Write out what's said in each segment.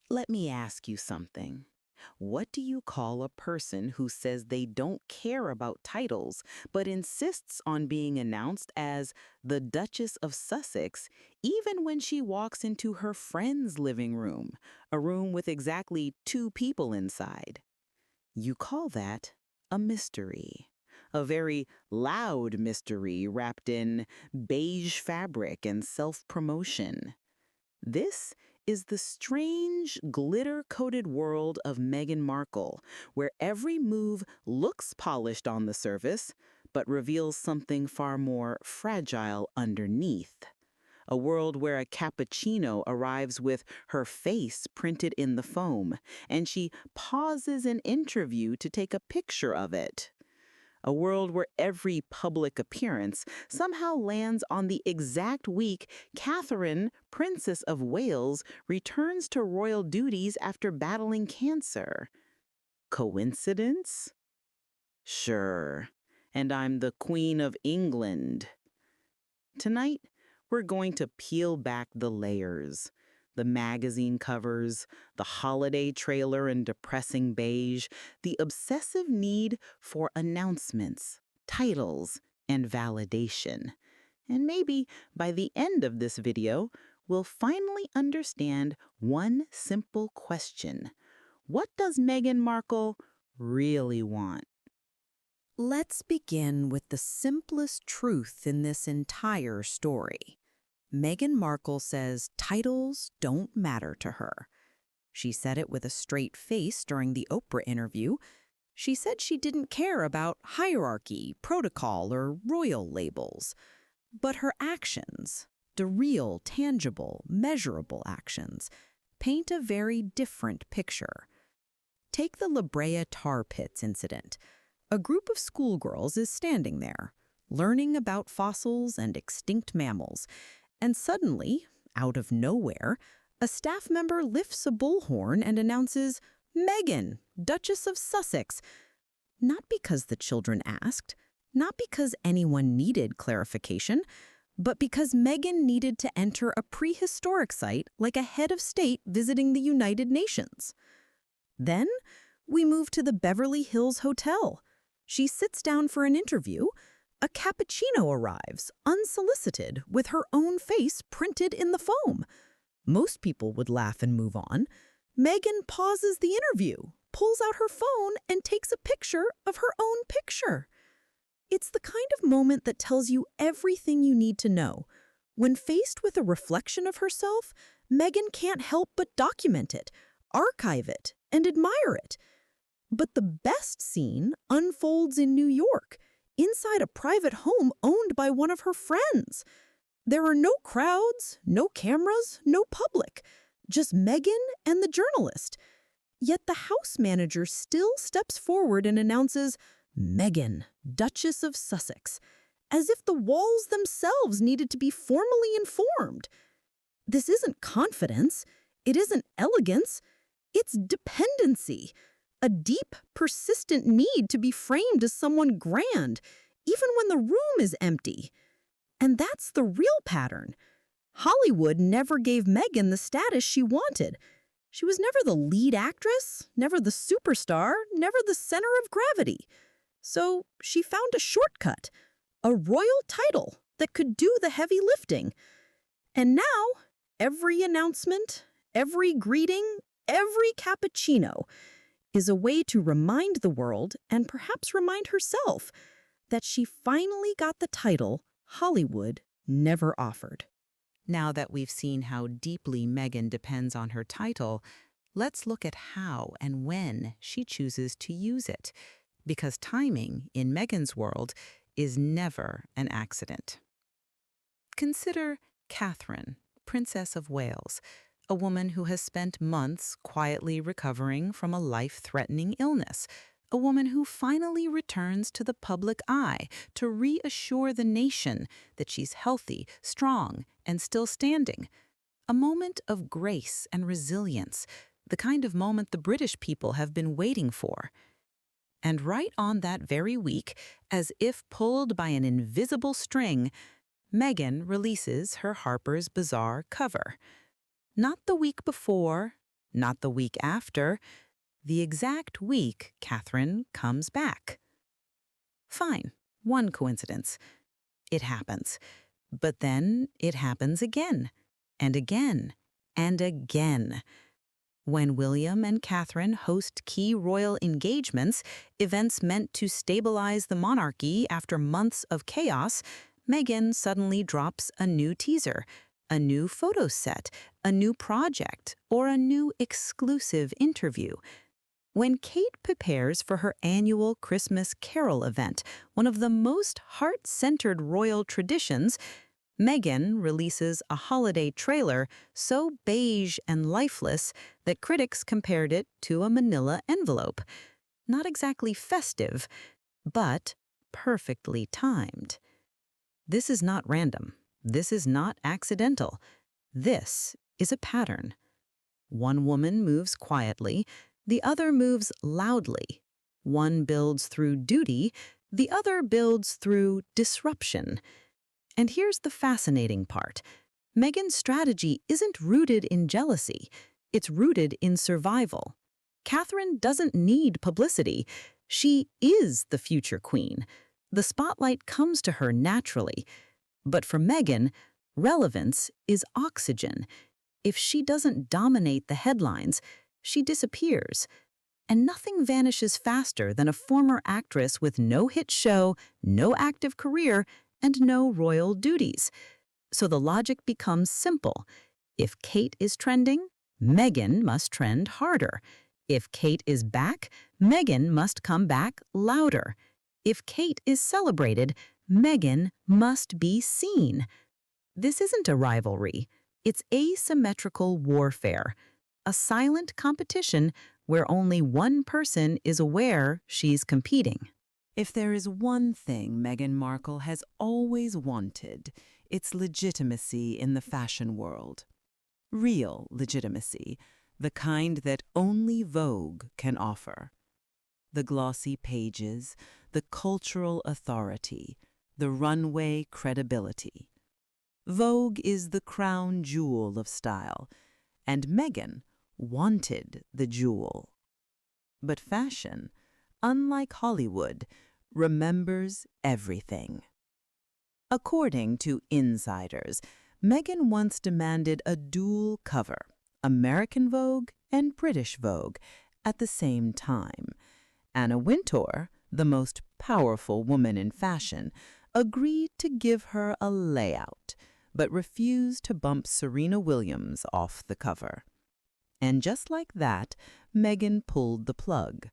Let me ask you something. What do you call a person who says they don't care about titles but insists on being announced as the Duchess of Sussex even when she walks into her friend's living room, a room with exactly two people inside? You call that a mystery. A very loud mystery wrapped in beige fabric and self-promotion. This is the strange, glitter-coated world of Meghan Markle, where every move looks polished on the surface, but reveals something far more fragile underneath. A world where a cappuccino arrives with her face printed in the foam, and she pauses an interview to take a picture of it. A world where every public appearance somehow lands on the exact week Catherine, Princess of Wales, returns to royal duties after battling cancer. Coincidence? Sure. And I'm the Queen of England. Tonight, we're going to peel back the layers. The magazine covers, the holiday trailer in depressing beige, the obsessive need for announcements, titles, and validation. And maybe by the end of this video, we'll finally understand one simple question. What does Meghan Markle really want? Let's begin with the simplest truth in this entire story. Meghan Markle says titles don't matter to her. She said it with a straight face during the Oprah interview. She said she didn't care about hierarchy, protocol, or royal labels. But her actions, the real, tangible, measurable actions, paint a very different picture. Take the La Brea tar pits incident. A group of schoolgirls is standing there, learning about fossils and extinct mammals, and suddenly, out of nowhere, a staff member lifts a bullhorn and announces, "Meghan, Duchess of Sussex." Not because the children asked, not because anyone needed clarification, but because Meghan needed to enter a prehistoric site like a head of state visiting the United Nations. Then, we move to the Beverly Hills Hotel. She sits down for an interview. A cappuccino arrives, unsolicited, with her own face printed in the foam. Most people would laugh and move on. Meghan pauses the interview, pulls out her phone, and takes a picture of her own picture. It's the kind of moment that tells you everything you need to know. When faced with a reflection of herself, Meghan can't help but document it, archive it, and admire it. But the best scene unfolds in New York, inside a private home owned by one of her friends. There are no crowds, no cameras, no public, just Meghan and the journalist. Yet the house manager still steps forward and announces, "Meghan, Duchess of Sussex," as if the walls themselves needed to be formally informed. This isn't confidence, it isn't elegance, it's dependency. A deep, persistent need to be framed as someone grand, even when the room is empty. And that's the real pattern. Hollywood never gave Meghan the status she wanted. She was never the lead actress, never the superstar, never the center of gravity. So she found a shortcut, a royal title that could do the heavy lifting. And now, every announcement, every greeting, every cappuccino is a way to remind the world, and perhaps remind herself, that she finally got the title Hollywood never offered. Now that we've seen how deeply Meghan depends on her title, let's look at how and when she chooses to use it, because timing, in Meghan's world, is never an accident. Consider Catherine, Princess of Wales, a woman who has spent months quietly recovering from a life-threatening illness, a woman who finally returns to the public eye to reassure the nation that she's healthy, strong, and still standing. A moment of grace and resilience, the kind of moment the British people have been waiting for. And right on that very week, as if pulled by an invisible string, Meghan releases her Harper's Bazaar cover. Not the week before, Not the week after, the exact week Catherine comes back. Fine, one coincidence. It happens. But then it happens again, and again, and again. When William and Catherine host key royal engagements, events meant to stabilize the monarchy after months of chaos, Meghan suddenly drops a new teaser, a new photo set, a new project, or a new exclusive interview. When Kate prepares for her annual Christmas Carol event, one of the most heart-centered royal traditions, Meghan releases a holiday trailer so beige and lifeless that critics compared it to a manila envelope. Not exactly festive, but perfectly timed. This is not random. This is not accidental. This is a pattern. One woman moves quietly, the other moves loudly. One builds through duty, the other builds through disruption. And here's the fascinating part. Meghan's strategy isn't rooted in jealousy. It's rooted in survival. Catherine doesn't need publicity. She is the future queen. The spotlight comes to her naturally. But for Meghan, relevance is oxygen. If she doesn't dominate the headlines, she disappears. And nothing vanishes faster than a former actress with no hit show, no active career, and no royal duties. So the logic becomes simple. If Kate is trending, Meghan must trend harder. If Kate is back, Meghan must come back louder. If Kate is celebrated, Meghan must be seen. This isn't a rivalry. It's asymmetrical warfare, a silent competition where only one person is aware she's competing. If there is one thing Meghan Markle has always wanted, it's legitimacy in the fashion world. Real legitimacy, the kind that only Vogue can offer. The glossy pages, the cultural authority, the runway credibility. Vogue is the crown jewel of style, and Meghan wanted the jewel. But fashion, unlike Hollywood, remembers everything. According to insiders, Meghan once demanded a dual cover, American Vogue and British Vogue, at the same time. Anna Wintour, the most powerful woman in fashion, agreed to give her a layout, but refused to bump Serena Williams off the cover. And just like that, Meghan pulled the plug.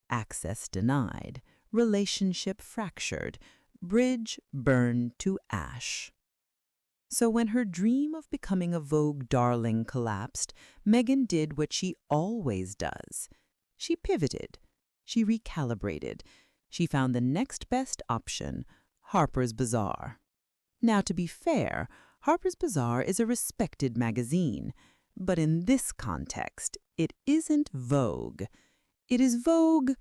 Access denied, relationship fractured, bridge burned to ash. So when her dream of becoming a Vogue darling collapsed, Meghan did what she always does. She pivoted. She recalibrated. She found the next best option, Harper's Bazaar. Now, to be fair, Harper's Bazaar is a respected magazine, but in this context, it isn't Vogue. It is Vogue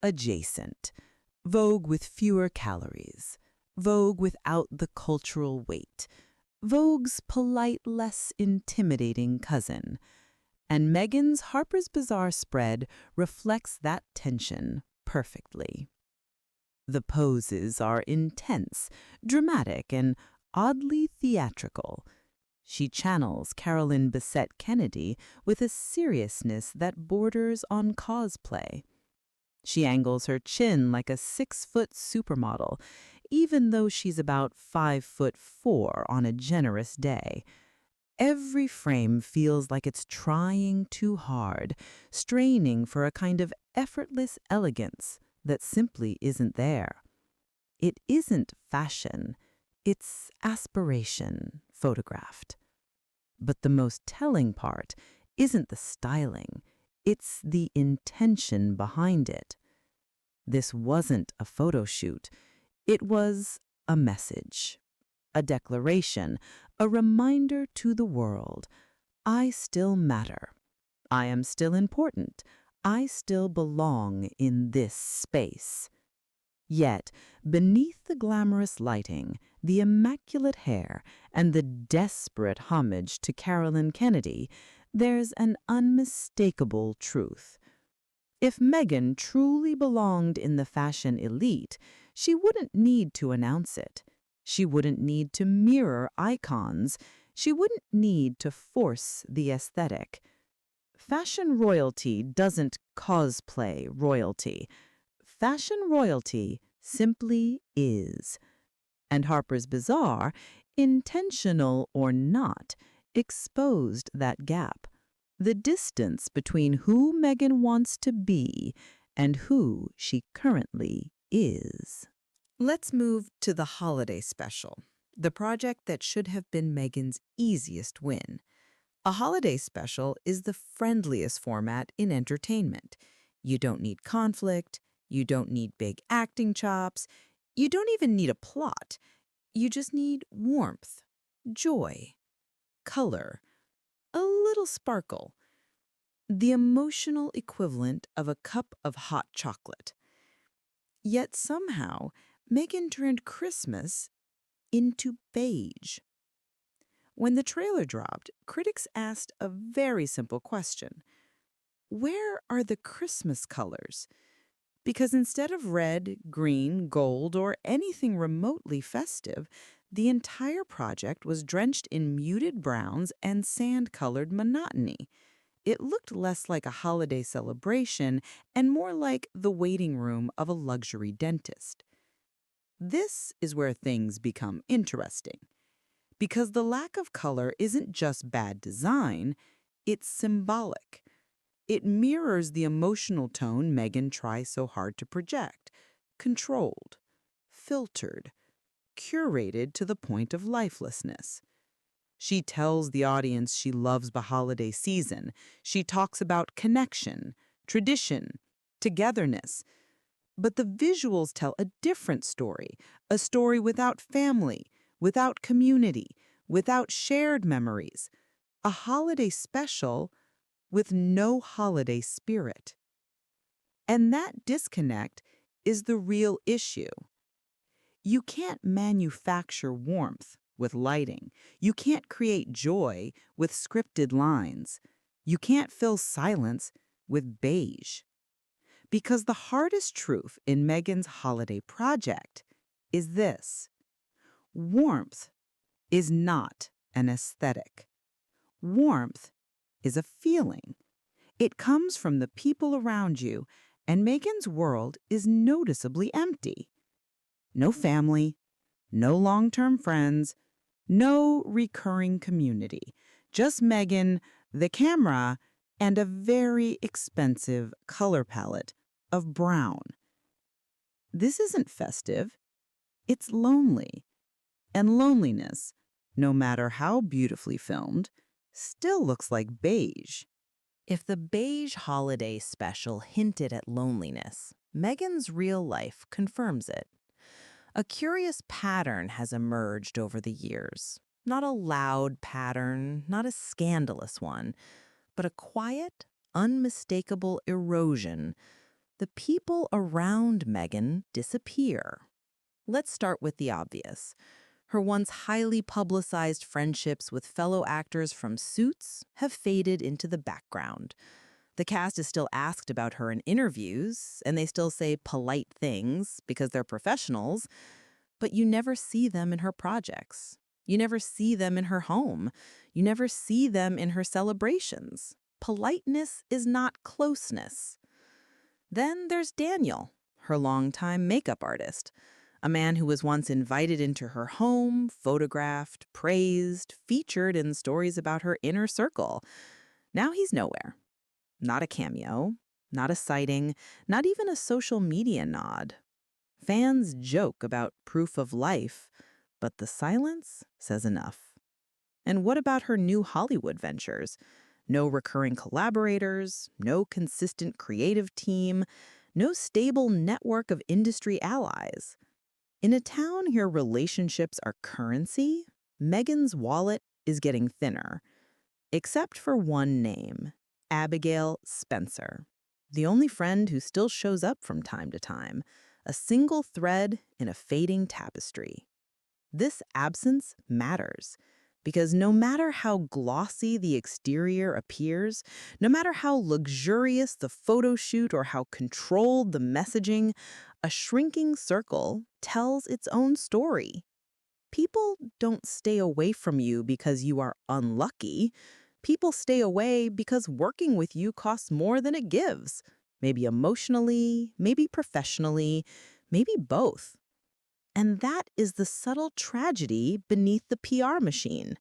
adjacent. Vogue with fewer calories. Vogue without the cultural weight. Vogue's polite, less intimidating cousin. And Meghan's Harper's Bazaar spread reflects that tension perfectly. The poses are intense, dramatic, and oddly theatrical. She channels Carolyn Bessette Kennedy with a seriousness that borders on cosplay. She angles her chin like a 6-foot supermodel, even though she's about 5'4" on a generous day. Every frame feels like it's trying too hard, straining for a kind of effortless elegance that simply isn't there. It isn't fashion, it's aspiration photographed. But the most telling part isn't the styling, it's the intention behind it. This wasn't a photo shoot, it was a message, a declaration, a reminder to the world. I still matter. I am still important. I still belong in this space. Yet, beneath the glamorous lighting, the immaculate hair, and the desperate homage to Carolyn Kennedy, There's an unmistakable truth. If Meghan truly belonged in the fashion elite, she wouldn't need to announce it. She wouldn't need to mirror icons. She wouldn't need to force the aesthetic. Fashion royalty doesn't cosplay royalty. Fashion royalty simply is. And Harper's Bazaar, intentional or not, exposed that gap. The distance between who Meghan wants to be and who she currently is. Let's move to the holiday special, the project that should have been Meghan's easiest win. A holiday special is the friendliest format in entertainment. You don't need conflict, you don't need big acting chops, you don't even need a plot. You just need warmth, joy, color, a little sparkle, the emotional equivalent of a cup of hot chocolate. Yet somehow, Meghan turned Christmas into beige. When the trailer dropped, critics asked a very simple question. Where are the Christmas colors? Because instead of red, green, gold, or anything remotely festive, the entire project was drenched in muted browns and sand-colored monotony. It looked less like a holiday celebration and more like the waiting room of a luxury dentist. This is where things become interesting. Because the lack of color isn't just bad design, it's symbolic. It mirrors the emotional tone Meghan tries so hard to project. Controlled, filtered, curated to the point of lifelessness. She tells the audience she loves the holiday season. She talks about connection, tradition, togetherness. But the visuals tell a different story, a story without family, without community, without shared memories. A holiday special with no holiday spirit. And that disconnect is the real issue. You can't manufacture warmth with lighting. You can't create joy with scripted lines. You can't fill silence with beige. Because the hardest truth in Meghan's holiday project is this: warmth is not an aesthetic. Warmth is a feeling. It comes from the people around you, and Meghan's world is noticeably empty. No family, no long-term friends, no recurring community. Just Meghan, the camera, and a very expensive color palette of brown. This isn't festive. It's lonely. And loneliness, no matter how beautifully filmed, still looks like beige. If the beige holiday special hinted at loneliness, Meghan's real life confirms it. A curious pattern has emerged over the years. Not a loud pattern, not a scandalous one, but a quiet, unmistakable erosion. The people around Meghan disappear. Let's start with the obvious. Her once highly publicized friendships with fellow actors from Suits have faded into the background. The cast is still asked about her in interviews, and they still say polite things because they're professionals, but you never see them in her projects. You never see them in her home. You never see them in her celebrations. Politeness is not closeness. Then there's Daniel, her longtime makeup artist. A man who was once invited into her home, photographed, praised, featured in stories about her inner circle. Now he's nowhere. Not a cameo, not a sighting, not even a social media nod. Fans joke about proof of life, but the silence says enough. And what about her new Hollywood ventures? No recurring collaborators, no consistent creative team, no stable network of industry allies. In a town where relationships are currency, Meghan's wallet is getting thinner. Except for one name, Abigail Spencer. The only friend who still shows up from time to time, a single thread in a fading tapestry. This absence matters. Because no matter how glossy the exterior appears, no matter how luxurious the photo shoot or how controlled the messaging, a shrinking circle tells its own story. People don't stay away from you because you are unlucky. People stay away because working with you costs more than it gives. Maybe emotionally, maybe professionally, maybe both. And that is the subtle tragedy beneath the PR machine.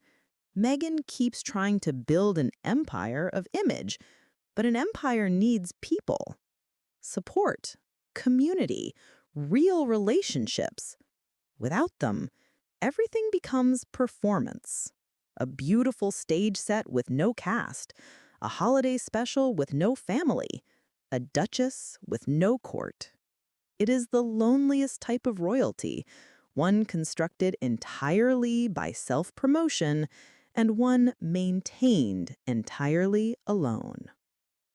Meghan keeps trying to build an empire of image, but an empire needs people, support, community, real relationships. Without them, everything becomes performance. A beautiful stage set with no cast, a holiday special with no family, a duchess with no court. It is the loneliest type of royalty, one constructed entirely by self-promotion and one maintained entirely alone.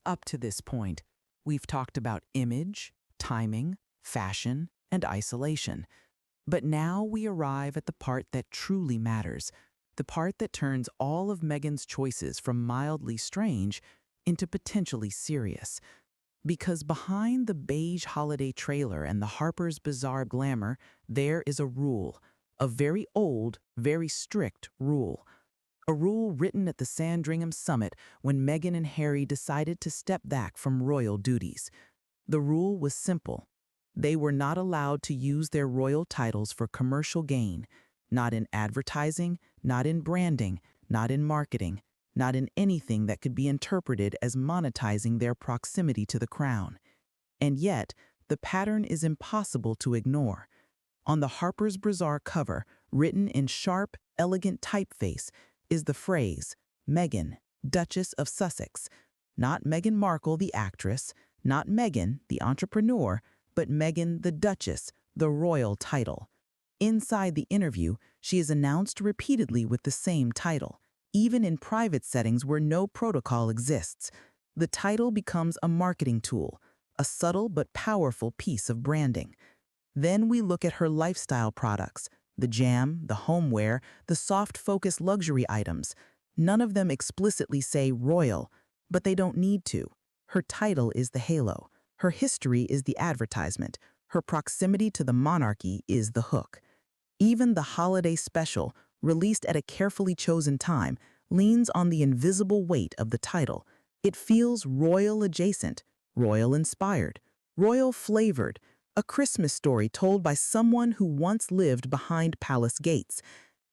Up to this point, we've talked about image, timing, fashion, and isolation. But now we arrive at the part that truly matters, the part that turns all of Meghan's choices from mildly strange into potentially serious. Because behind the beige holiday trailer and the Harper's Bazaar glamour, there is a rule, a very old, very strict rule. A rule written at the Sandringham summit when Meghan and Harry decided to step back from royal duties. The rule was simple. They were not allowed to use their royal titles for commercial gain, not in advertising, not in branding, not in marketing, not in anything that could be interpreted as monetizing their proximity to the crown. And yet, the pattern is impossible to ignore. On the Harper's Bazaar cover, written in sharp, elegant typeface, is the phrase, Meghan, Duchess of Sussex. Not Meghan Markle, the actress, not Meghan, the entrepreneur, but Meghan the Duchess, the royal title. Inside the interview, she is announced repeatedly with the same title, even in private settings where no protocol exists. The title becomes a marketing tool, a subtle but powerful piece of branding. Then we look at her lifestyle products, the jam, the homeware, the soft-focus luxury items. None of them explicitly say royal, but they don't need to. Her title is the halo. Her history is the advertisement. Her proximity to the monarchy is the hook. Even the holiday special, released at a carefully chosen time, leans on the invisible weight of the title. It feels royal-adjacent, royal-inspired, royal-flavored, a Christmas story told by someone who once lived behind palace gates.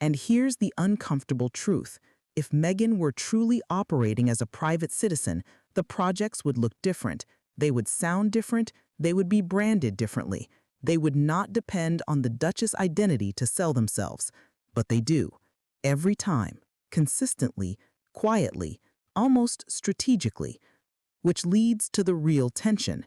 And here's the uncomfortable truth. If Meghan were truly operating as a private citizen, the projects would look different. They would sound different. They would be branded differently. They would not depend on the Duchess identity to sell themselves. But they do. Every time. Consistently. Quietly. Almost strategically. Which leads to the real tension.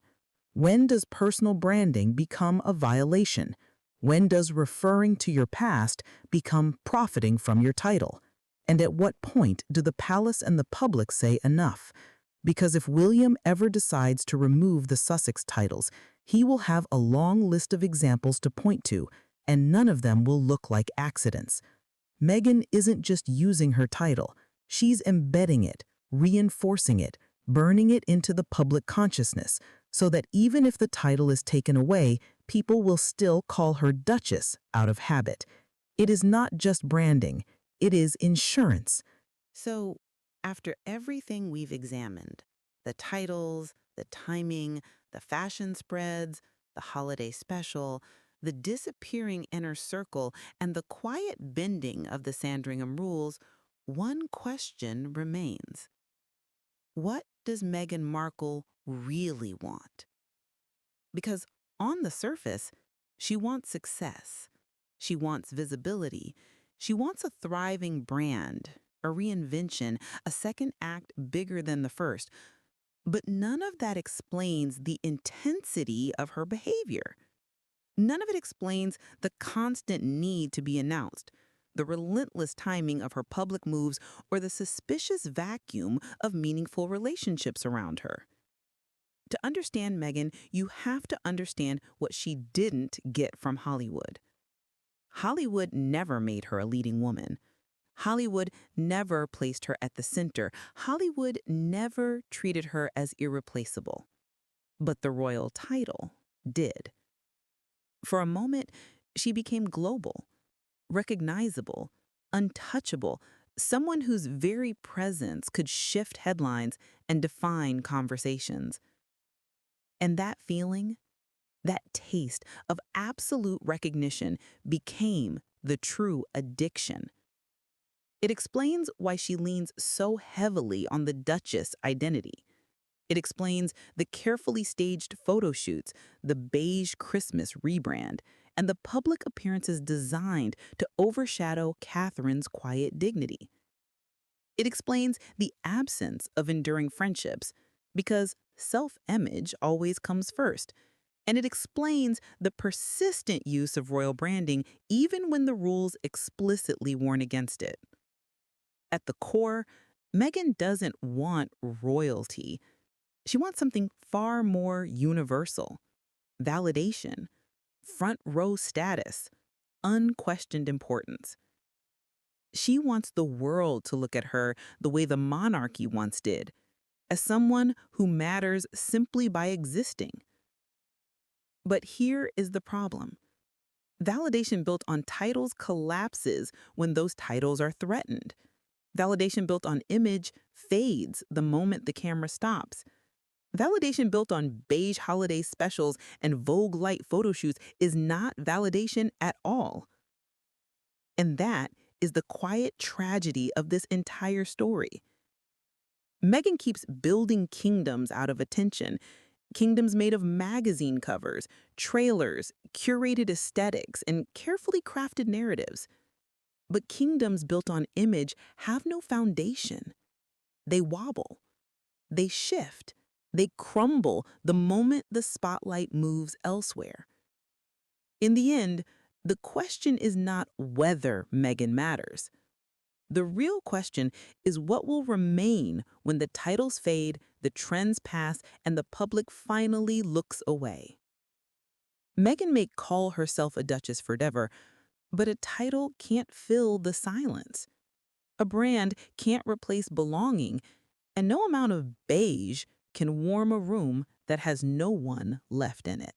When does personal branding become a violation? When does referring to your past become profiting from your title? And at what point do the palace and the public say enough? Because if William ever decides to remove the Sussex titles, he will have a long list of examples to point to, and none of them will look like accidents. Meghan isn't just using her title. She's embedding it, reinforcing it, burning it into the public consciousness, so that even if the title is taken away, people will still call her Duchess out of habit. It is not just branding, it is insurance. So, after everything we've examined, the titles, the timing, the fashion spreads, the holiday special, the disappearing inner circle, and the quiet bending of the Sandringham rules, one question remains. What does Meghan Markle really want? Because on the surface, she wants success. She wants visibility. She wants a thriving brand, a reinvention, a second act bigger than the first. But none of that explains the intensity of her behavior. None of it explains the constant need to be announced, the relentless timing of her public moves, or the suspicious vacuum of meaningful relationships around her. To understand Meghan, you have to understand what she didn't get from Hollywood. Hollywood never made her a leading woman. Hollywood never placed her at the center. Hollywood never treated her as irreplaceable. But the royal title did. For a moment, she became global, recognizable, untouchable, someone whose very presence could shift headlines and define conversations. And that feeling, that taste of absolute recognition became the true addiction. It explains why she leans so heavily on the Duchess identity. It explains the carefully staged photo shoots, the beige Christmas rebrand, and the public appearances designed to overshadow Catherine's quiet dignity. It explains the absence of enduring friendships, because self-image always comes first. And it explains the persistent use of royal branding even when the rules explicitly warn against it. At the core, Meghan doesn't want royalty. She wants something far more universal: validation, front row status, unquestioned importance. She wants the world to look at her the way the monarchy once did, as someone who matters simply by existing. But here is the problem. Validation built on titles collapses when those titles are threatened. Validation built on image fades the moment the camera stops. Validation built on beige holiday specials and Vogue light photo shoots is not validation at all. And that is the quiet tragedy of this entire story. Meghan keeps building kingdoms out of attention, kingdoms made of magazine covers, trailers, curated aesthetics, and carefully crafted narratives. But kingdoms built on image have no foundation. They wobble, they shift, they crumble the moment the spotlight moves elsewhere. In the end, the question is not whether Meghan matters. The real question is what will remain when the titles fade, the trends pass, and the public finally looks away. Meghan may call herself a duchess forever, but a title can't fill the silence. A brand can't replace belonging, and no amount of beige can warm a room that has no one left in it.